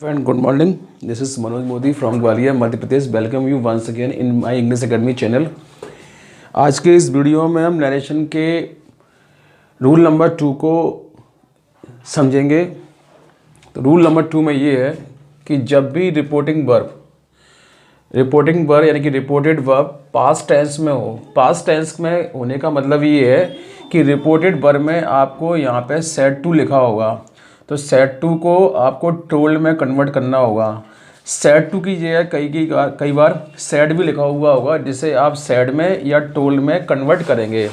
And good morning. This is Manoj Modi from Gwalior Madhya Pradesh. Welcome you once again in my English academy channel. आज के इस video में हम narration के rule number 2 को समझेंगे. तो रूल नंबर 2 में ये है कि जब भी रिपोर्टिंग वर्ब यानी कि रिपोर्टेड वर्ब पास्ट टेंस में हो, पास्ट टेंस में होने का मतलब ये है कि रिपोर्टेड वर्ब में आपको यहाँ पे सेड टू लिखा होगा. तो सेड टू को आपको टोल्ड में कन्वर्ट करना होगा. सेड टू की जगह कई बार सेड भी लिखा हुआ होगा, जिसे आप सेड में या टोल्ड में कन्वर्ट करेंगे.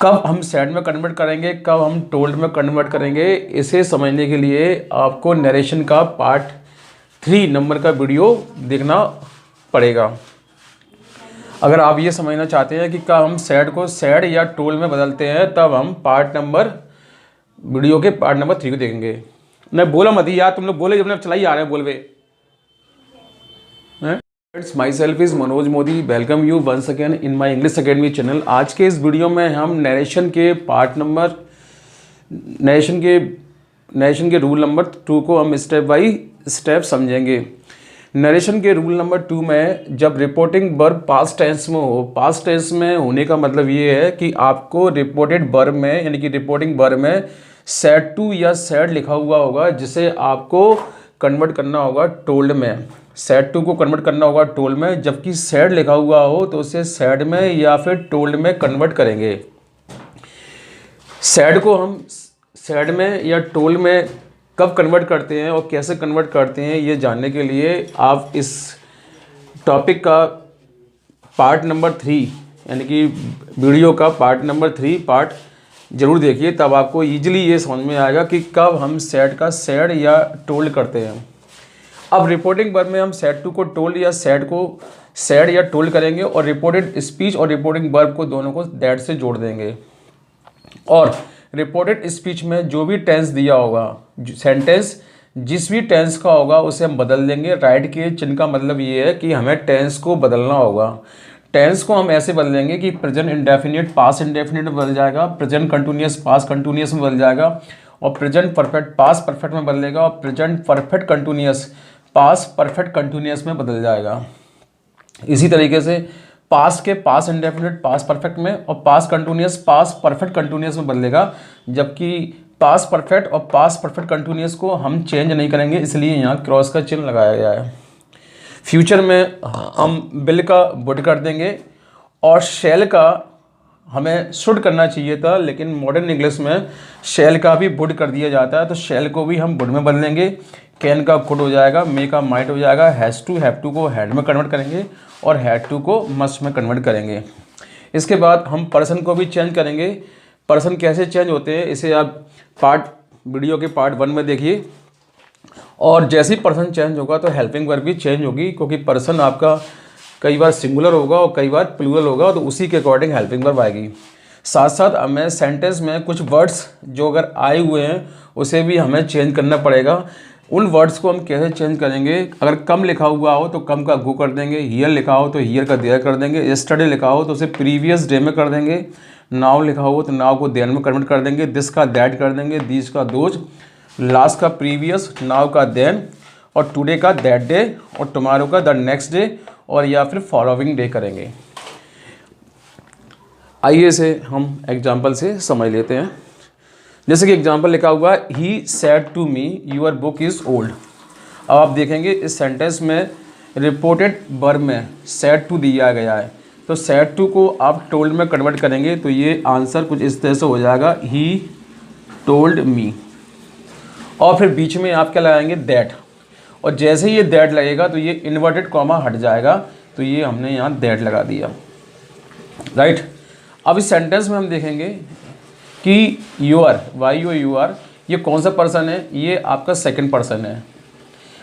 कब हम सेड में कन्वर्ट करेंगे, कब हम टोल्ड में कन्वर्ट करेंगे, इसे समझने के लिए आपको नरेशन का पार्ट 3 नंबर का वीडियो देखना पड़ेगा. अगर आप ये समझना चाहते हैं कि कब हम सेड को सेड या टोल्ड में बदलते हैं, तब हम वीडियो के पार्ट नंबर 3 को देखेंगे. मैं बोला मत यार, तुम लोग बोले जब चला ही आ रहे हैं बोलवे. Friends, myself is Manoj Modi. Welcome you once again in my English academy channel. आज के इस वीडियो में हम नरेशन के रूल नंबर 2 को हम स्टेप बाई स्टेप समझेंगे. नरेशन के रूल नंबर 2 में जब रिपोर्टिंग वर्ब पास्ट टेंस में हो, पास्ट टेंस में होने का मतलब ये है कि आपको रिपोर्टेड वर्ब में यानी कि रिपोर्टिंग वर्ब में सेड टू या सेड लिखा हुआ होगा, जिसे आपको कन्वर्ट करना होगा टोल्ड में. सेड टू को कन्वर्ट करना होगा टोल्ड में, जबकि सेड लिखा हुआ हो तो उसे सेड में या फिर टोल्ड में कन्वर्ट करेंगे. सेड को हम सेड में या टोल्ड में कब कन्वर्ट करते हैं और कैसे कन्वर्ट करते हैं, ये जानने के लिए आप इस टॉपिक का पार्ट नंबर 3 यानी कि वीडियो का पार्ट नंबर 3 पार्ट ज़रूर देखिए. तब आपको ईजिली ये समझ में आएगा कि कब हम सेड का सेड या टोल्ड करते हैं. अब रिपोर्टिंग वर्ब में हम सेड टू को टोल्ड या सेड को सेड या टोल्ड करेंगे, और रिपोर्टेड स्पीच और रिपोर्टिंग वर्ब को दोनों को दैट से जोड़ देंगे. और रिपोर्टेड स्पीच में जो भी टेंस दिया होगा, सेंटेंस जिस भी टेंस का होगा उसे हम बदल देंगे. राइट के चिन्ह का मतलब ये है कि हमें टेंस को बदलना होगा. टेंस को हम ऐसे बदलेंगे कि प्रेजेंट इंडेफिनिट पास्ट इंडेफिनिट में बदल जाएगा, प्रेजेंट कंटिन्यूअस पास्ट कंटिन्यूअस में बदल जाएगा, और प्रेजेंट परफेक्ट पास्ट परफेक्ट में बदलेगा, और present perfect continuous past perfect continuous में बदल जाएगा. इसी तरीके से पास्ट के पास्ट इंडेफिनिट पास्ट परफेक्ट में और past continuous past perfect continuous में बदलेगा, जबकि पास्ट परफेक्ट और पास्ट परफेक्ट कंटिन्यूअस को हम चेंज नहीं करेंगे, इसलिए यहाँ क्रॉस का चिन्ह लगाया गया है. फ्यूचर में हम बिल का वुड कर देंगे, और शेल का हमें शुड करना चाहिए था, लेकिन मॉडर्न इंग्लिश में शेल का भी वुड कर दिया जाता है, तो शेल को भी हम वुड में बदलेंगे. कैन का कुड हो जाएगा, मे का माइट हो जाएगा, हैज़ टू हैव टू को हैड में कन्वर्ट करेंगे, और हैड टू को मस्ट में कन्वर्ट करेंगे. इसके बाद हम पर्सन को भी चेंज करेंगे. पर्सन कैसे चेंज होते हैं, इसे आप वीडियो के पार्ट 1 में देखिए. और जैसे ही पर्सन चेंज होगा तो हेल्पिंग वर्ब भी चेंज होगी, क्योंकि पर्सन आपका कई बार सिंगुलर होगा और कई बार प्लूरल होगा, तो उसी के अकॉर्डिंग हेल्पिंग वर्ब आएगी. साथ साथ हमें सेंटेंस में कुछ वर्ड्स जो अगर आए हुए हैं उसे भी हमें चेंज करना पड़ेगा. उन वर्ड्स को हम कैसे चेंज करेंगे, अगर कम लिखा हुआ हो तो कम का गो कर देंगे, हियर लिखा हो तो हियर का देयर कर देंगे, यस्टरडे लिखा हो तो उसे प्रीवियस डे में कर देंगे, नाउ लिखा हो तो नाउ को देन में कन्वर्ट कर देंगे, दिस का दैट कर देंगे, दिस का दोज, लास्ट का प्रीवियस, नाउ का देन, और टुडे का दैट डे, और टुमारो का द नेक्स्ट डे, और या फिर फॉलोइंग डे करेंगे. आइए इसे हम एग्जाम्पल से समझ लेते हैं. जैसे कि एग्जाम्पल लिखा हुआ है, he said to me your book is old. अब आप देखेंगे इस सेंटेंस में रिपोर्टेड वर्ब में सेड टू दिया गया है, तो सेड टू को आप टोल्ड में कन्वर्ट करेंगे तो ये आंसर कुछ इस तरह से हो जाएगा, ही टोल्ड मी. और फिर बीच में आप क्या लगाएंगे, दैट, और जैसे ही ये दैट लगेगा तो ये इन्वर्टेड कॉमा हट जाएगा, तो ये हमने यहाँ दैट लगा दिया. राइट. अब इस सेंटेंस में हम देखेंगे कि यूआर YOUR ये कौन सा पर्सन है, ये आपका सेकंड पर्सन है.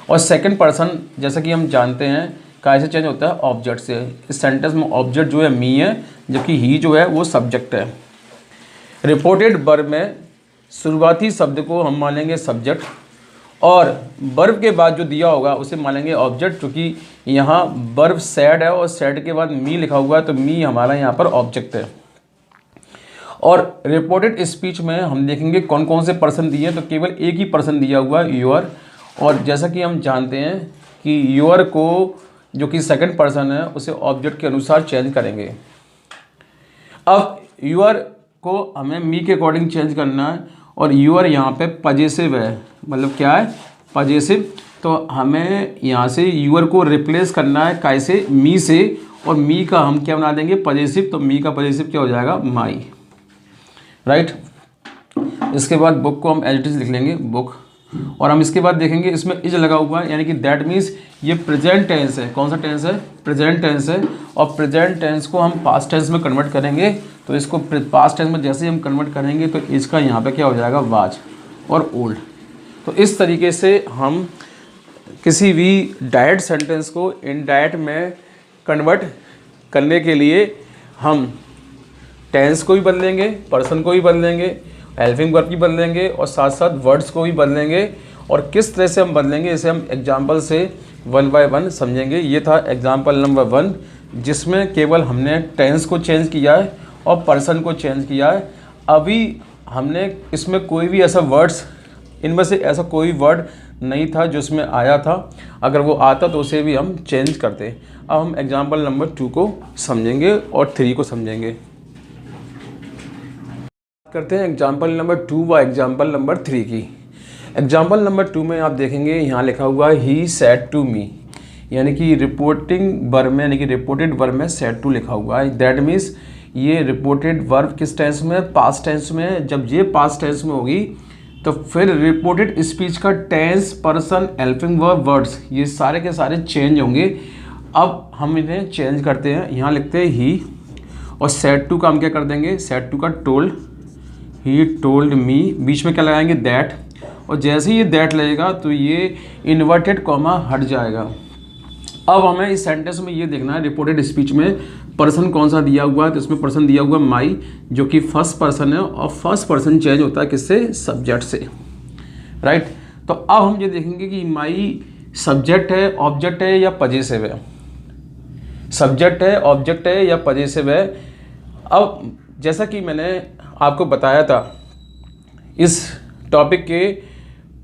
और सेकंड पर्सन जैसा कि हम जानते हैं कैसे चेंज होता है, ऑब्जेक्ट से. इस सेंटेंस में ऑब्जेक्ट जो है मी है, जबकि ही जो है वो सब्जेक्ट है. रिपोर्टेड वर्ब में शुरुआती शब्द को हम मानेंगे सब्जेक्ट, और वर्ब के बाद जो दिया होगा उसे मानेंगे ऑब्जेक्ट, क्योंकि यहाँ वर्ब सेड है और सेड के बाद मी लिखा हुआ है, तो मी हमारा यहाँ पर ऑब्जेक्ट है. और रिपोर्टेड स्पीच में हम देखेंगे कौन कौन से पर्सन दिए हैं, तो केवल एक ही पर्सन दिया हुआ है, यूआर, और जैसा कि हम जानते हैं कि यूर को जो कि सेकंड पर्सन है उसे ऑब्जेक्ट के अनुसार चेंज करेंगे। अब यूर को हमें मी के अकॉर्डिंग चेंज करना है और यूर यहाँ पे पजेसिव है, मतलब क्या है, पजेसिव। तो हमें यहाँ से यूर को रिप्लेस करना है कैसे, मी से, और मी का हम क्या बना देंगे, पजेसिव। तो मी का पजेसिव क्या हो जाएगा, माई, राइट। इसके बाद बुक को हम एज इट इज लिख लेंगे, बुक। और हम इसके बाद देखेंगे इसमें इज लगा हुआ है, यानी कि दैट मीन्स ये प्रेजेंट टेंस है। कौन सा टेंस है, प्रेजेंट टेंस है। और प्रेजेंट टेंस को हम पास्ट टेंस में कन्वर्ट करेंगे। तो इसको पास्ट टेंस में जैसे ही हम कन्वर्ट करेंगे तो इसका यहाँ पे क्या हो जाएगा, वाज और ओल्ड। तो इस तरीके से हम किसी भी डायरेक्ट सेंटेंस को इनडायरेक्ट में कन्वर्ट करने के लिए हम टेंस को भी बदलेंगे, पर्सन को भी बदलेंगे, हेल्पिंग वर्ब भी बदलेंगे और साथ साथ वर्ड्स को भी बदलेंगे। और किस तरह से हम बदलेंगे इसे हम एग्जाम्पल से वन बाय वन समझेंगे। ये था एग्जाम्पल नंबर 1, जिसमें केवल हमने टेंस को चेंज किया है और पर्सन को चेंज किया है। अभी हमने इसमें कोई भी ऐसा वर्ड्स, इनमें से ऐसा कोई वर्ड नहीं था जो इसमें आया था। अगर वो आता तो उसे भी हम चेंज करते। अब हम एग्जाम्पल नंबर 2 को समझेंगे और 3 को समझेंगे। करते हैं एग्जाम्पल नंबर 2 व एग्जाम्पल नंबर 3 की। एग्जाम्पल नंबर 2 में आप देखेंगे यहाँ लिखा हुआ है ही सेड टू मी, यानी कि रिपोर्टिंग वर्ब में, यानी कि रिपोर्टेड वर्ब में सेड टू लिखा हुआ है। दैट मीन्स ये रिपोर्टेड वर्ब किस टेंस में, पास्ट टेंस में। जब ये पास्ट टेंस में होगी तो फिर रिपोर्टेड स्पीच का tense, person, helping verb, words ये सारे के सारे चेंज होंगे। अब हम इन्हें चेंज करते हैं। यहाँ लिखते हैं ही और सेड टू का हम क्या कर देंगे, सेड टू का टोल्ड, ही टोल्ड मी, बीच में क्या लगाएंगे, दैट। और जैसे ही ये दैट लगेगा तो ये इन्वर्टेड कॉमा हट जाएगा। अब हमें इस सेंटेंस में ये देखना है रिपोर्टेड स्पीच में पर्सन कौन सा दिया हुआ है। तो इसमें पर्सन दिया हुआ है माई, जो कि फर्स्ट पर्सन है और फर्स्ट पर्सन चेंज होता है किससे, सब्जेक्ट से, राइट। तो अब हम ये देखेंगे कि माई सब्जेक्ट है, ऑब्जेक्ट है या पजेसिव है। सब्जेक्ट है, ऑब्जेक्ट है या पजेसिव है। अब जैसा कि मैंने आपको बताया था इस टॉपिक के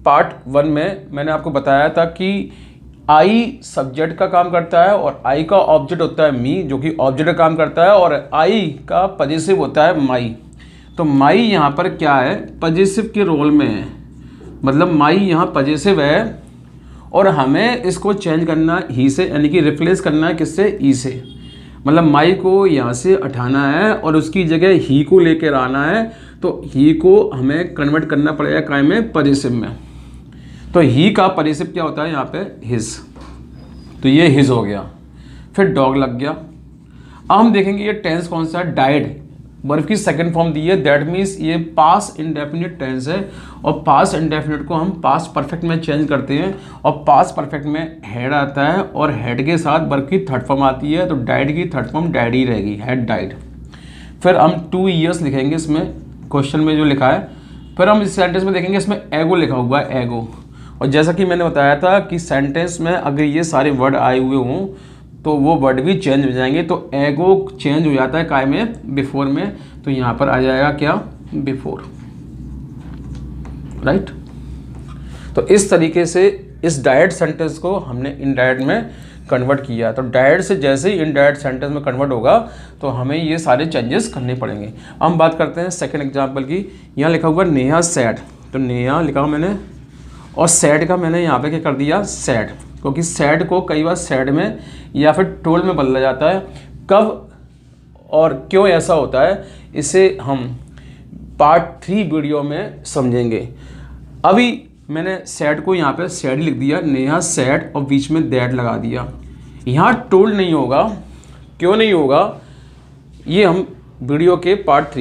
पार्ट 1 में, मैंने आपको बताया था कि आई सब्जेक्ट का काम करता है और आई का ऑब्जेक्ट होता है मी, जो कि ऑब्जेक्ट का काम करता है, और आई का पजेसिव होता है माई। तो माई यहाँ पर क्या है, पजेसिव के रोल में है, मतलब माई यहाँ पजेसिव है और हमें इसको चेंज करना ही से, यानी कि रिप्लेस करना है किससे, ई से। मतलब माई को यहाँ से हटाना है और उसकी जगह ही को लेकर आना है। तो ही को हमें कन्वर्ट करना पड़ेगा काय में, पजेसिव में। तो ही का पजेसिव क्या होता है यहाँ पे, हिज। तो ये हिज हो गया। फिर डॉग लग गया। अब हम देखेंगे ये टेंस कौन सा है, डाइड। वर्ब की सेकंड फॉर्म दी है, दैट मीन्स ये पास्ट इंडेफिनिट टेंस है। और पास्ट इंडेफिनिट को हम पास्ट परफेक्ट में चेंज करते हैं और पास्ट परफेक्ट में हेड आता है और हेड के साथ वर्ब की थर्ड फॉर्म आती है। तो डाइड की थर्ड फॉर्म डैडी रहेगी, हैड डाइड। फिर हम 2 years लिखेंगे इसमें, क्वेश्चन में जो लिखा है। फिर हम इस सेंटेंस में देखेंगे इसमें एगो लिखा हुआ है, एगो। और जैसा कि मैंने बताया था कि सेंटेंस में अगर ये सारे वर्ड आए हुए हों तो वो वर्ड भी चेंज हो जाएंगे। तो एगो चेंज हो जाता है काय में, बिफोर में। तो यहाँ पर आ जाएगा क्या, बिफोर, राइट। तो इस तरीके से इस डायरेक्ट सेंटेंस को हमने इनडायरेक्ट में कन्वर्ट किया। तो डायरेक्ट से जैसे ही इनडायरेक्ट सेंटेंस में कन्वर्ट होगा तो हमें ये सारे चेंजेस करने पड़ेंगे। अब हम बात करते हैं सेकंड एग्जांपल की। यहाँ लिखा हुआ नेहा सैड। तो नेहा लिखा मैंने और सैड का मैंने यहाँ पे क्या कर दिया, सैड, क्योंकि सैड को कई बार सैड में या फिर टोल्ड में बदला जाता है। कब और क्यों ऐसा होता है इसे हम पार्ट 3 वीडियो में समझेंगे। अभी मैंने सैड को यहाँ पे सैड लिख दिया, नेहा सैड, और बीच में दैट लगा दिया। यहाँ टोल्ड नहीं होगा, क्यों नहीं होगा ये हम वीडियो के पार्ट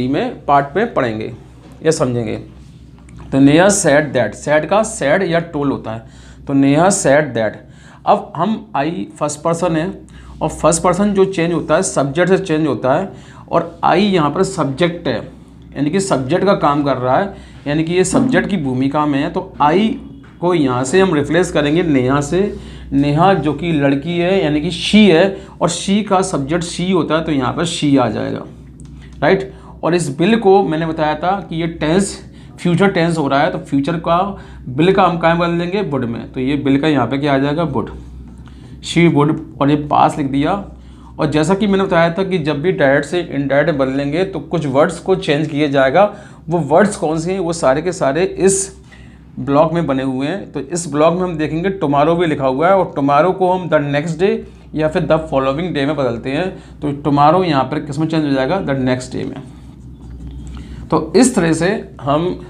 में पढ़ेंगे या समझेंगे। तो नेहा सैड दैट, सैड का सैड या टोल्ड होता है। तो नेहा सैड दैट। अब हम आई फर्स्ट पर्सन है और फर्स्ट पर्सन जो चेंज होता है सब्जेक्ट से चेंज होता है और आई यहाँ पर सब्जेक्ट है, यानी कि सब्जेक्ट का काम कर रहा है, यानी कि ये सब्जेक्ट की भूमिका में है। तो आई को यहाँ से हम रिप्लेस करेंगे नेहा से। नेहा जो कि लड़की है यानी कि शी है और शी का सब्जेक्ट शी होता है, तो यहाँ पर शी आ जाएगा, राइट। और इस बिल को मैंने बताया था कि ये टेंस फ्यूचर टेंस हो रहा है तो फ्यूचर का बिल का हम कहाँ बदल देंगे, वुड में। तो ये बिल का यहाँ पे क्या आ जाएगा, वुड, शी वुड, और ये पास लिख दिया। और जैसा कि मैंने बताया था कि जब भी डायरेक्ट से इनडायरेक्ट बदलेंगे तो कुछ वर्ड्स को चेंज किया जाएगा। वो वर्ड्स कौन से हैं, वो सारे के सारे इस ब्लॉक में बने हुए हैं। तो इस ब्लॉक में हम देखेंगे टुमारो भी लिखा हुआ है, और टुमारो को हम द नेक्स्ट डे या फिर द फॉलोइंग डे में बदलते हैं। तो टुमारो यहाँ पर किस में चेंज हो जाएगा, द नेक्स्ट डे में। तो इस तरह से हम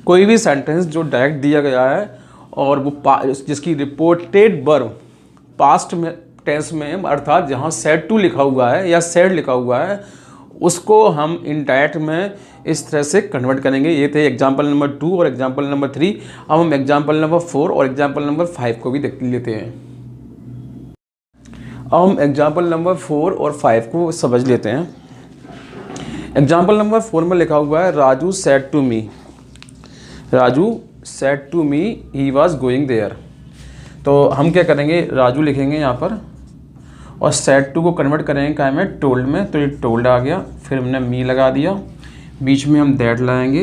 कोई भी सेंटेंस जो डायरेक्ट दिया गया है और वो जिसकी रिपोर्टेड वर्ब पास्ट में टेंस में, अर्थात जहाँ सेड टू लिखा हुआ है या सेड लिखा हुआ है, उसको हम इनडायरेक्ट में इस तरह से कन्वर्ट करेंगे। ये थे एग्जाम्पल नंबर 2 और एग्जाम्पल नंबर 3। अब हम एग्जाम्पल नंबर 4 और एग्जाम्पल नंबर 5 को भी देख लेते हैं। अब हम एग्जाम्पल नंबर 4 और 5 को समझ लेते हैं। एग्जाम्पल नंबर 4 में लिखा हुआ है Raju said to me, Raju said to me he was going there. तो हम क्या करेंगे, राजू लिखेंगे यहाँ पर और सेड टू को कन्वर्ट करेंगे क्या में, टोल्ड में। तो ये टोल्ड आ गया, फिर हमने मी लगा दिया, बीच में हम दैट लाएंगे।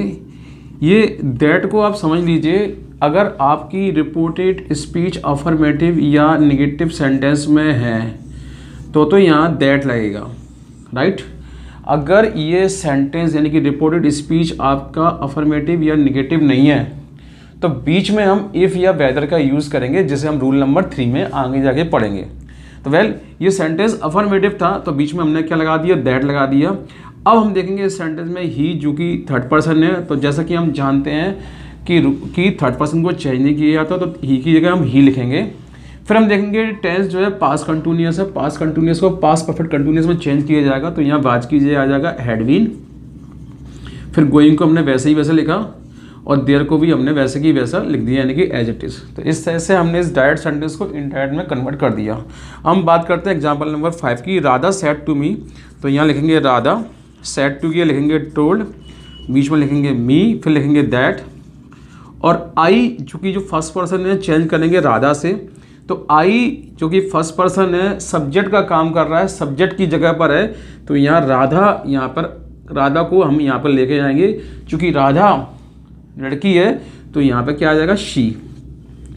ये दैट को आप समझ लीजिए, अगर आपकी रिपोर्टेड स्पीच अफर्मेटिव या नेगेटिव सेंटेंस में है तो यहाँ दैट लगेगा, राइट। अगर ये सेंटेंस यानी कि रिपोर्टेड स्पीच आपका अफर्मेटिव या नेगेटिव नहीं है तो बीच में हम इफ़ या वेदर का यूज़ करेंगे, जिसे हम रूल नंबर 3 में आगे जाके पढ़ेंगे। तो ये सेंटेंस अफर्मेटिव था तो बीच में हमने क्या लगा दिया, दैट लगा दिया। अब हम देखेंगे इस सेंटेंस में ही, जो कि थर्ड पर्सन है, तो जैसा कि हम जानते हैं कि थर्ड पर्सन को चेंज नहीं किया जाता, तो ही की जगह हम ही लिखेंगे। फिर हम देखेंगे टेंस जो है पास्ट कंटिन्यूअस है, पास्ट कंटिन्यूअस को पास्ट परफेक्ट कंटिन्यूअस में चेंज किया जाएगा। तो यहाँ बाज कीजिए आ जाएगा हैड बीन। फिर गोइंग को हमने वैसे ही वैसे लिखा और देयर को भी हमने वैसे की वैसा लिख दिया, यानी कि एज इट इज़। तो इस तरह से हमने इस डायरेक्ट सेंटेंस को इनडायरेक्ट में कन्वर्ट कर दिया। हम बात करते हैं एग्जांपल नंबर 5 की, राधा सेड टू मी। तो यहाँ लिखेंगे राधा, सेड टू की लिखेंगे टोल्ड, बीच में लिखेंगे मी, फिर लिखेंगे दैट, और आई चूँकि जो फर्स्ट पर्सन है चेंज करेंगे राधा से। तो आई जो कि फर्स्ट पर्सन है, सब्जेक्ट का काम कर रहा है, सब्जेक्ट की जगह पर है। तो यहाँ राधा, यहाँ पर राधा को हम यहाँ पर लेके जाएंगे, चूँकि राधा लड़की है तो यहाँ पे क्या आ जाएगा, शी,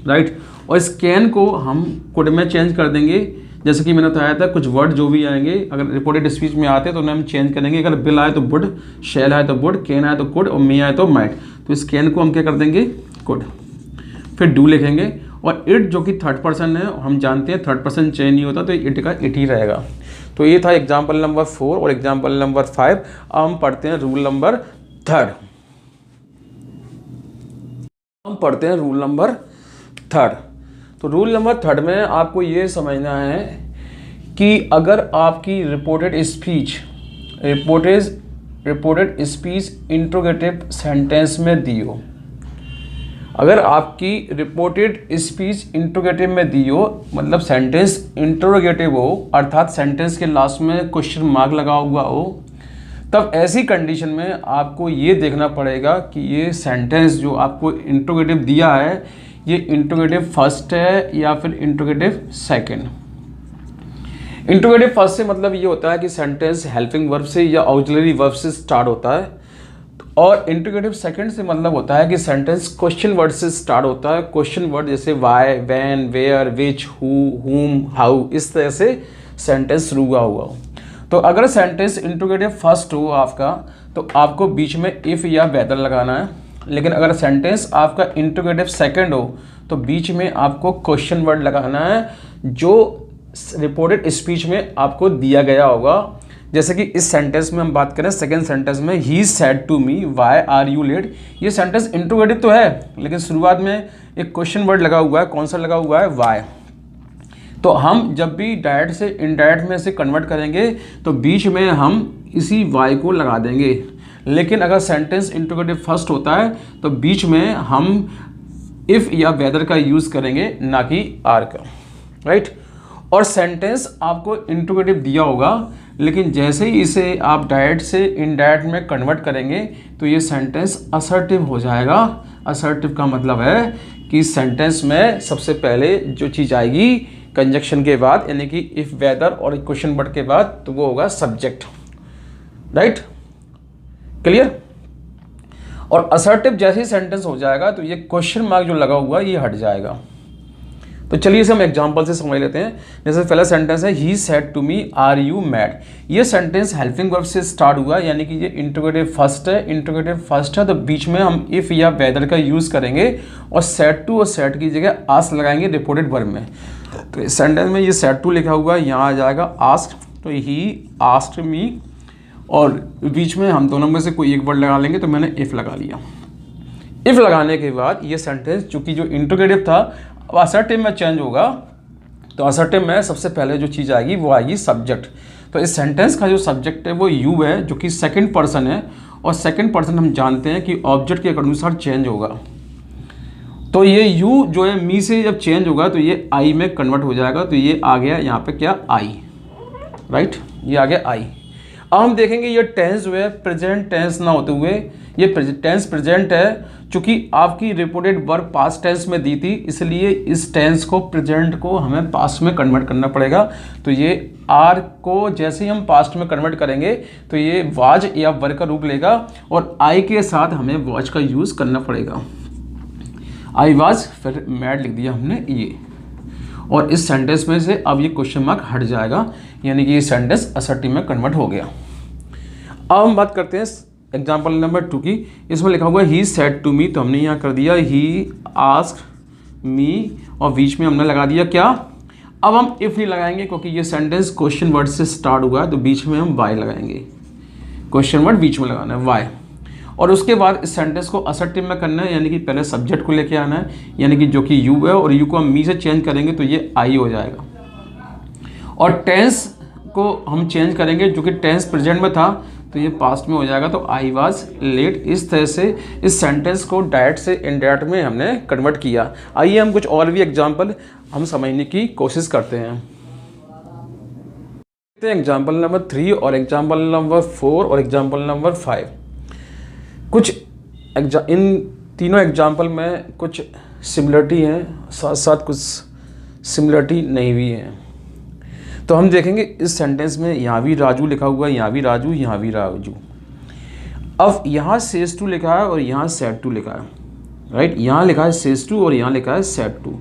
राइट। और इस कैन को हम कुड में चेंज कर देंगे। जैसे कि मैंने बताया था, कुछ वर्ड जो भी आएंगे अगर रिपोर्टेड स्पीच में आते हैं तो उन्हें हम चेंज करेंगे। अगर बिल आए तो वुड, शैल आए तो वुड, कैन आए तो कुड, और मी आए तो माइट। तो इस कैन को हम क्या कर देंगे, कुड। फिर डू लिखेंगे, और इट जो कि थर्ड पर्सन है, हम जानते हैं थर्ड पर्सन चेंज नहीं होता तो इट का इट ही रहेगा। तो ये था एग्जाम्पल नंबर 4 और एग्जाम्पल नंबर 5। अब हम पढ़ते हैं रूल नंबर 3। हम पढ़ते हैं रूल नंबर 3। तो रूल नंबर 3 में आपको ये समझना है कि अगर आपकी रिपोर्टेड स्पीच इंट्रोगेटिव सेंटेंस में दी हो, अगर आपकी रिपोर्टेड स्पीच इंट्रोगेटिव में दी हो, मतलब सेंटेंस इंट्रोगेटिव हो, अर्थात सेंटेंस के लास्ट में क्वेश्चन मार्क लगा हुआ हो, तब ऐसी कंडीशन में आपको ये देखना पड़ेगा कि ये सेंटेंस जो आपको इंट्रोगेटिव दिया है, ये इंट्रोगेटिव फर्स्ट है या फिर इंट्रोगेटिव सेकंड। इंट्रोगेटिव फर्स्ट से मतलब ये होता है कि सेंटेंस हेल्पिंग वर्ब से या ऑक्सिलरी वर्ब से स्टार्ट होता है, और इंट्रोगेटिव सेकंड से मतलब होता है कि सेंटेंस क्वेश्चन वर्ड से स्टार्ट होता है। क्वेश्चन वर्ड जैसे why, when, where, which, who, whom, how, इस तरह से सेंटेंस शुरू हुआ हो। तो अगर सेंटेंस इंट्रोगेटिव फर्स्ट हो आपका तो आपको बीच में इफ़ या वेदर लगाना है, लेकिन अगर सेंटेंस आपका इंट्रोगेटिव सेकंड हो तो बीच में आपको क्वेश्चन वर्ड लगाना है जो रिपोर्टेड स्पीच में आपको दिया गया होगा। जैसे कि इस सेंटेंस में हम बात करें, सेकंड सेंटेंस में he said to me why are you late, ये सेंटेंस इंट्रोगेटिव तो है लेकिन शुरुआत में एक क्वेश्चन वर्ड लगा हुआ है। कौन सा लगा हुआ है, व्हाई। तो हम जब भी डायरेक्ट से इनडायरेक्ट में से कन्वर्ट करेंगे तो बीच में हम इसी वाई को लगा देंगे, लेकिन अगर सेंटेंस इंट्रोगेटिव फर्स्ट होता है तो बीच में हम इफ़ या वेदर का यूज़ करेंगे, ना कि आर का, राइट। और सेंटेंस आपको इंट्रोगेटिव दिया होगा, लेकिन जैसे ही इसे आप डायरेक्ट से इनडायरेक्ट में कन्वर्ट करेंगे तो ये सेंटेंस असर्टिव हो जाएगा। असर्टिव का मतलब है कि सेंटेंस में सबसे पहले जो चीज़ आएगी कंजक्शन के बाद, यानी कि इफ़, वेदर और क्वेश्चन वर्ड के बाद, तो वो होगा सब्जेक्ट, राइट, क्लियर। और असर्टिव जैसे ही सेंटेंस हो जाएगा तो ये क्वेश्चन मार्क जो लगा हुआ है ये हट जाएगा। तो चलिए इसे हम एग्जांपल से समझ लेते हैं। जैसे पहला सेंटेंस है he said to me are you mad. ये सेंटेंस हेल्पिंग वर्ब से स्टार्ट हुआ, यानी कि ये इंट्रोगेटिव फर्स्ट है। इंट्रोगेटिव फर्स्ट है तो बीच में हम इफ़ या वेदर का यूज़ करेंगे और सेड टू और सेड की जगह आस्क लगाएंगे रिपोर्टेड वर्ब में। तो इस सेंटेंस में ये सेड टू लिखा हुआ है, यहाँ आ जाएगा आस्क, तो ही आस्क्ड मी, और बीच में हम दोनों में से कोई एक वर्ड लगा लेंगे, तो मैंने इफ़ लगा लिया। इफ़ लगाने के बाद ये सेंटेंस चूँकि जो इंट्रोगेटिव था अब असर्टिव में चेंज होगा, तो असर्टिव में सबसे पहले जो चीज़ आएगी वो आएगी सब्जेक्ट। तो इस सेंटेंस का जो सब्जेक्ट है वो यू है, जो कि सेकंड पर्सन है, और सेकंड पर्सन हम जानते हैं कि ऑब्जेक्ट के अनुसार चेंज होगा। तो ये यू जो है मी से जब चेंज होगा तो ये आई में कन्वर्ट हो जाएगा, तो ये आ गया यहाँ पे क्या आई, राइट, ये आ गया आई। अब हम देखेंगे ये टेंस जो है प्रेजेंट टेंस ना होते हुए ये टेंस प्रेजेंट है। चूँकि आपकी रिपोर्टेड वर्ब पास्ट टेंस में दी थी, इसलिए इस टेंस को प्रेजेंट को हमें पास्ट में कन्वर्ट करना पड़ेगा। तो ये आर को जैसे ही हम पास्ट में कन्वर्ट करेंगे तो ये वाज या वर का रूप लेगा, और आई के साथ हमें वाज का यूज़ करना पड़ेगा। आई वाज, फिर मैड लिख दिया हमने ये, और इस सेंटेंस में से अब ये क्वेश्चन मार्क हट जाएगा, यानी कि ये सेंटेंस असर्टिव में कन्वर्ट हो गया। अब हम बात करते हैं एग्जाम्पल नंबर 2 की। इसमें लिखा हुआ है ही सेड टू मी, तो हमने यहाँ कर दिया ही आस्क्ड मी, और बीच में हमने लगा दिया क्या। अब हम इफ़ नहीं लगाएंगे क्योंकि ये सेंटेंस क्वेश्चन वर्ड से स्टार्ट हुआ है, तो बीच में हम वाई लगाएंगे। क्वेश्चन वर्ड बीच में लगाना है वाई, और उसके बाद इस सेंटेंस को असर्टिव में करना है, यानी कि पहले सब्जेक्ट को लेके आना है, यानी कि जो कि यू है, और यू को हम मी से चेंज करेंगे तो ये आई हो जाएगा। और टेंस को हम चेंज करेंगे, जो कि टेंस प्रेजेंट में था तो ये पास्ट में हो जाएगा, तो आई वाज लेट। इस तरह से इस सेंटेंस को डायरेक्ट से इनडायरेक्ट में हमने कन्वर्ट किया। आइए हम कुछ और भी एग्जांपल हम समझने की कोशिश करते हैं। एग्जांपल नंबर 3 और एग्जांपल नंबर 4 और एग्जांपल नंबर 5। कुछ इन तीनों एग्जांपल में कुछ सिमिलरिटी हैं, साथ साथ कुछ सिमिलरिटी नहीं भी हैं। तो हम देखेंगे इस सेंटेंस में यहाँ भी राजू लिखा हुआ है, यहाँ भी राजू, यहाँ भी राजू। अब यहाँ सेज टू लिखा है और यहाँ सेड टू लिखा है, राइट। यहाँ लिखा है सेज टू और यहाँ लिखा है सेड टू।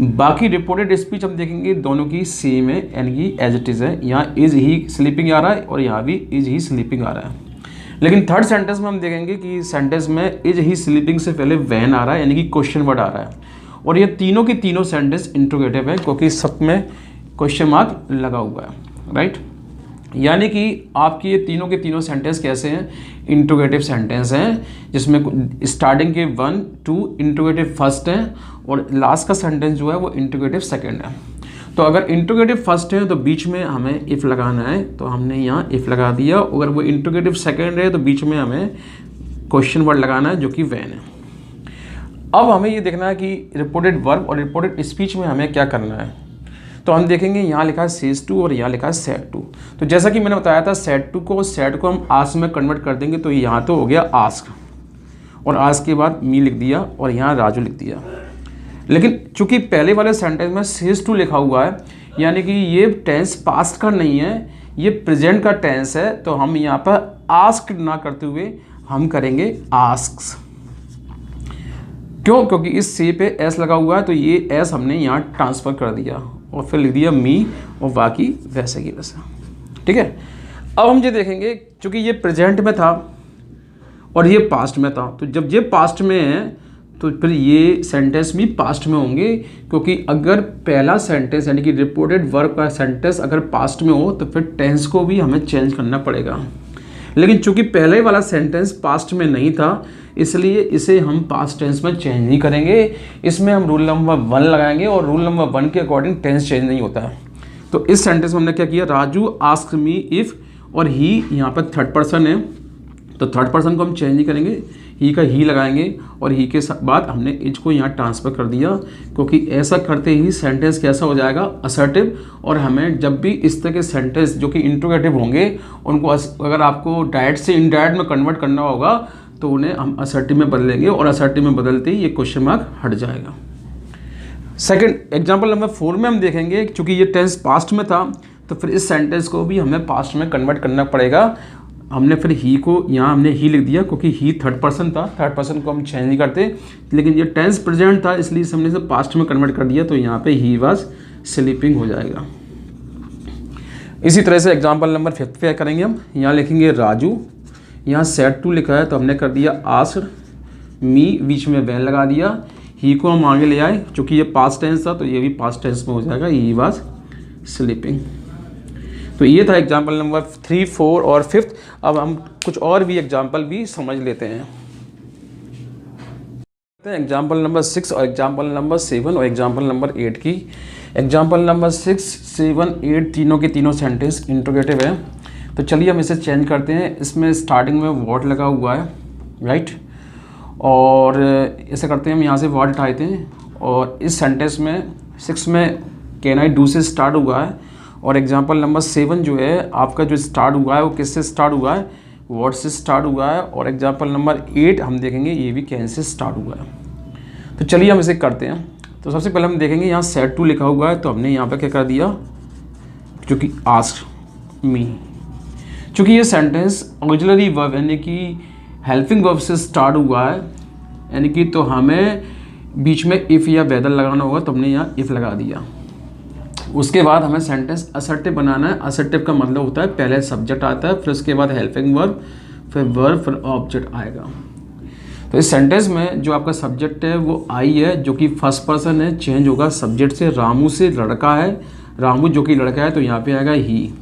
बाकी रिपोर्टेड स्पीच हम देखेंगे दोनों की सेम है, यानी कि एज इट इज़ है। यहाँ इज ही स्लीपिंग आ रहा है और यहाँ भी इज ही स्लीपिंग आ रहा है। लेकिन थर्ड सेंटेंस में हम देखेंगे कि सेंटेंस में इज ही स्लीपिंग से पहले वैन आ रहा है, यानी कि क्वेश्चन वर्ड आ रहा है। और ये तीनों की तीनों सेंटेंस इंट्रोगेटिव है, क्योंकि सब में क्वेश्चन मार्क लगा हुआ है, राइट। यानी कि आपकी ये तीनों के तीनों सेंटेंस कैसे हैं, इंट्रोगेटिव सेंटेंस हैं, जिसमें स्टार्टिंग के 1 2 इंट्रोगेटिव फर्स्ट हैं और लास्ट का सेंटेंस जो है वो इंट्रोगेटिव सेकंड है। तो अगर इंट्रोगेटिव फर्स्ट है तो बीच में हमें इफ़ लगाना है, तो हमने यहाँ इफ़ लगा दिया। अगर वो इंट्रोगेटिव सेकंड है तो बीच में हमें क्वेश्चन वर्ड लगाना है, जो कि वैन है। अब हमें ये देखना है कि रिपोर्टेड वर्ब और रिपोर्टेड स्पीच में हमें क्या करना है। तो हम देखेंगे यहाँ लिखा है सेज टू और यहाँ लिखा है सेड टू। तो जैसा कि मैंने बताया था सेड टू को सेड को हम आस्क में कन्वर्ट कर देंगे, तो यहाँ तो हो गया आस्क, और आस्क के बाद मी लिख दिया और यहाँ राजू लिख दिया। लेकिन चूंकि पहले वाले सेंटेंस में सेज टू लिखा हुआ है, यानी कि ये टेंस पास्ट का नहीं है, ये प्रेजेंट का टेंस है, तो हम यहाँ पर आस्क ना करते हुए हम करेंगे आस्क्स। क्यों? क्योंकि इस सी पे एस लगा हुआ है, तो ये एस हमने यहाँ ट्रांसफ़र कर दिया और फिर लिख दिया मी, और बाकी वैसे की वैसा, ठीक है। अब हम ये देखेंगे चूँकि ये प्रेजेंट में था और ये पास्ट में था, तो जब ये पास्ट में है तो फिर ये सेंटेंस भी पास्ट में होंगे, क्योंकि अगर पहला सेंटेंस यानी कि रिपोर्टेड वर्ब का सेंटेंस अगर पास्ट में हो तो फिर टेंस को भी हमें चेंज करना पड़ेगा। लेकिन चूंकि पहले वाला सेंटेंस पास्ट में नहीं था, इसलिए इसे हम पास्ट टेंस में चेंज नहीं करेंगे। इसमें हम रूल नंबर 1 लगाएंगे और रूल नंबर 1 के अकॉर्डिंग टेंस चेंज नहीं होता है। तो इस सेंटेंस में हमने क्या किया, राजू आस्क्ड मी इफ़, और ही यहाँ पर थर्ड पर्सन है, तो थर्ड पर्सन को हम चेंज नहीं करेंगे, ही का ही लगाएंगे, और ही के बाद हमने इज को यहाँ ट्रांसफ़र कर दिया, क्योंकि ऐसा करते ही सेंटेंस कैसा हो जाएगा, असर्टिव। और हमें जब भी इस तरह के सेंटेंस जो कि इंट्रोगेटिव होंगे उनको अगर आपको डायरेक्ट से इनडायरेक्ट में कन्वर्ट करना होगा तो उन्हें हम असर्टिव में बदलेंगे, और असर्टिव में बदलते ही ये क्वेश्चन मार्क हट जाएगा। सेकंड एग्जांपल नंबर 4 में हम देखेंगे, चूँकि ये टेंस पास्ट में था तो फिर इस सेंटेंस को भी हमें पास्ट में कन्वर्ट करना पड़ेगा। हमने फिर ही को यहाँ हमने ही लिख दिया क्योंकि ही थर्ड पर्सन था, थर्ड पर्सन को हम चेंज नहीं करते, लेकिन ये टेंस प्रेजेंट था इसलिए हमने इसे पास्ट में कन्वर्ट कर दिया, तो यहाँ पे ही वाज स्लीपिंग हो जाएगा। इसी तरह से एग्जाम्पल नंबर 5 पे करेंगे हम। यहाँ लिखेंगे राजू, यहाँ सेड टू लिखा है तो हमने कर दिया आस्क्ड मी, बीच में वैन लगा दिया, ही को हम आगे ले आए, चूँकि ये पास्ट टेंस था तो ये भी पास्ट टेंस में हो जाएगा, ही वाज स्लीपिंग। तो ये था एग्जाम्पल नंबर 3, 4 और 5। अब हम कुछ और भी एग्जाम्पल भी समझ लेते हैं। एग्जाम्पल नंबर 6 और एग्जाम्पल नंबर 7 और एग्जाम्पल नंबर 8 की। एग्जाम्पल नंबर 6, 7, 8 तीनों के तीनों सेंटेंस इंट्रोगेटिव है। तो चलिए हम इसे चेंज करते हैं। इसमें स्टार्टिंग में व्हाट लगा हुआ है, राइट, और ऐसा करते हैं हम यहाँ से व्हाट हटाते हैं, और इस सेंटेंस में 6 में कैन आई डू से स्टार्ट हुआ है, और एग्जाम्पल नंबर 7 जो है आपका जो स्टार्ट हुआ है वो किससे स्टार्ट हुआ है, व्हाट से स्टार्ट हुआ है, और एग्जाम्पल नंबर 8 हम देखेंगे ये भी कैन से स्टार्ट हुआ है। तो चलिए हम इसे करते हैं। तो सबसे पहले हम देखेंगे यहाँ सेड टू लिखा हुआ है तो हमने यहाँ पे क्या कर दिया, जो कि आस्क्ड मी। चूँकि ये सेंटेंस ऑक्सिलरी वर्ब यानी कि हेल्पिंग वर्ब से स्टार्ट हुआ है, यानी कि तो हमें बीच में इफ़ या वेदर लगाना होगा, तो हमने यहाँ इफ़ लगा दिया। उसके बाद हमें सेंटेंस असर्टिव बनाना है। असर्टिव का मतलब होता है पहले सब्जेक्ट आता है, फिर उसके बाद हेल्पिंग वर्ब, फिर वर्ब, फिर ऑब्जेक्ट आएगा। तो इस सेंटेंस में जो आपका सब्जेक्ट है वो आई है, जो कि फर्स्ट पर्सन है, चेंज होगा सब्जेक्ट से। रामू से लड़का है, रामू जो कि लड़का है तो यहाँ पे आएगा ही,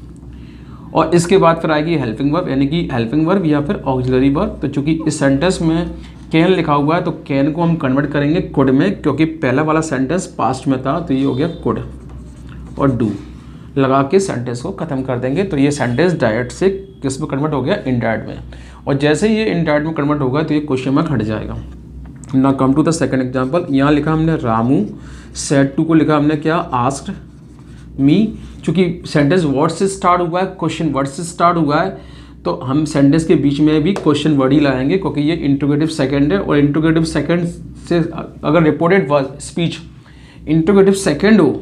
और इसके बाद फिर आएगी हेल्पिंग वर्ब यानी कि हेल्पिंग वर्ब या फिर ऑक्सिलरी वर्ब। तो चूँकि इस सेंटेंस में कैन लिखा हुआ है तो कैन को हम कन्वर्ट करेंगे कुड में, क्योंकि पहला वाला सेंटेंस पास्ट में था, तो ये हो गया कुड, और डू लगा के सेंटेंस को ख़त्म कर देंगे। तो ये सेंटेंस डायरेक्ट से किस में कन्वर्ट हो गया, इनडायरेक्ट में, और जैसे ही ये इनडायरेक्ट में कन्वर्ट होगा तो ये क्वेश्चन मार्क हट जाएगा। Now come to the second example. यहाँ लिखा हमने रामू, सेड टू को लिखा हमने क्या, आस्क्ड मी। चूँकि सेंटेंस वर्ड से स्टार्ट हुआ है, क्वेश्चन वर्ड से स्टार्ट हुआ है, तो हम सेंटेंस के बीच में भी क्वेश्चन वर्ड ही लाएंगे, क्योंकि ये इंट्रोगेटिव सेकंड है, और इंट्रोगेटिव सेकंड से अगर रिपोर्टेड स्पीच इंट्रोगेटिव सेकंड हो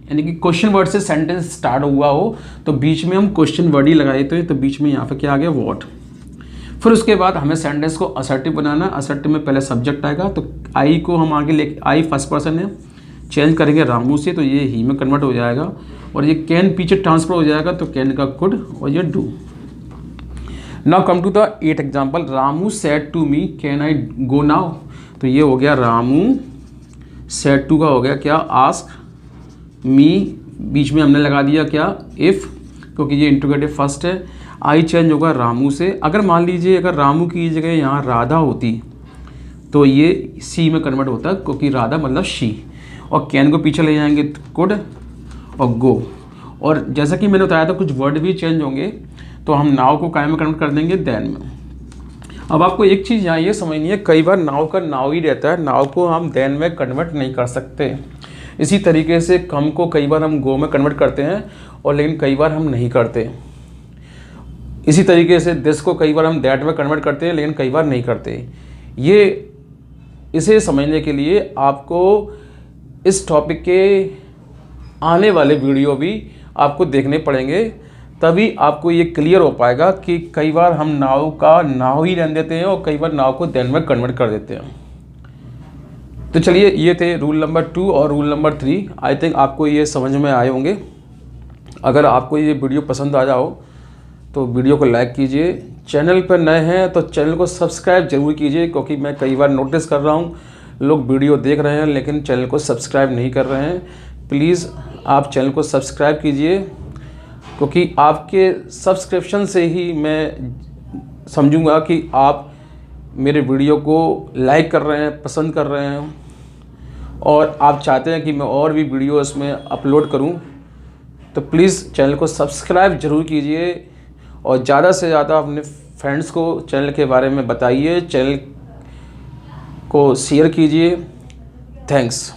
यानी कि क्वेश्चन वर्ड से सेंटेंस स्टार्ट हुआ हो, तो बीच में हम क्वेश्चन वर्ड ही लगाए थे, तो बीच में यहाँ पे क्या आ गया, व्हाट। फिर उसके बाद हमें सेंटेंस को असर्टिव बनाना है। असर्टिव में पहले सब्जेक्ट आएगा, तो आई को हम आगे ले, आई फर्स्ट पर्सन है, चेंज करेंगे रामू से तो ये ही में कन्वर्ट हो जाएगा, और ये कैन पीछे ट्रांसफर हो जाएगा तो कैन का कुड, और ये do. Now come to the 8 example. Ramu said to me can I go now. तो ये हो गया रामू, सेड टू का हो गया क्या, आस्क मी, बीच में हमने लगा दिया क्या, इफ़, क्योंकि ये इंट्रोगेटिव फर्स्ट है। आई चेंज होगा रामू से। अगर मान लीजिए अगर रामू की जगह यहाँ राधा होती तो ये सी में कन्वर्ट होता, क्योंकि राधा मतलब शी, और कैन को पीछे ले जाएंगे कुड और गो। और जैसा कि मैंने बताया था कुछ वर्ड भी चेंज होंगे, तो हम नाव को काय में कन्वर्ट कर देंगे, देन में। अब आपको एक चीज़ यहाँ ये समझनी है, कई बार नाव का नाव ही रहता है, नाव को हम देन में कन्वर्ट नहीं कर सकते। इसी तरीके से कम को कई बार हम गो में कन्वर्ट करते हैं, और लेकिन कई बार हम नहीं करते। इसी तरीके से दिस को कई बार हम दैट में कन्वर्ट करते हैं, लेकिन कई बार नहीं करते। ये इसे समझने के लिए आपको इस टॉपिक के आने वाले वीडियो भी आपको देखने पड़ेंगे, तभी आपको ये क्लियर हो पाएगा कि कई बार हम नाव का नाव ही रहने देते हैं और कई बार नाव को देन में कन्वर्ट कर देते हैं। तो चलिए ये थे रूल नंबर 2 और रूल नंबर 3। आई थिंक आपको ये समझ में आए होंगे। अगर आपको ये वीडियो पसंद आ जाओ तो वीडियो को लाइक कीजिए। चैनल पर नए हैं तो चैनल को सब्सक्राइब जरूर कीजिए, क्योंकि मैं कई बार नोटिस कर रहा हूँ लोग वीडियो देख रहे हैं लेकिन चैनल को सब्सक्राइब नहीं कर रहे हैं। प्लीज़ आप चैनल को सब्सक्राइब कीजिए, क्योंकि आपके सब्सक्रिप्शन से ही मैं समझूंगा कि आप मेरे वीडियो को लाइक कर रहे हैं, पसंद कर रहे हैं, और आप चाहते हैं कि मैं और भी वीडियो इसमें अपलोड करूं। तो प्लीज़ चैनल को सब्सक्राइब ज़रूर कीजिए, और ज़्यादा से ज़्यादा अपने फ्रेंड्स को चैनल के बारे में बताइए, चैनल को शेयर कीजिए। थैंक्स।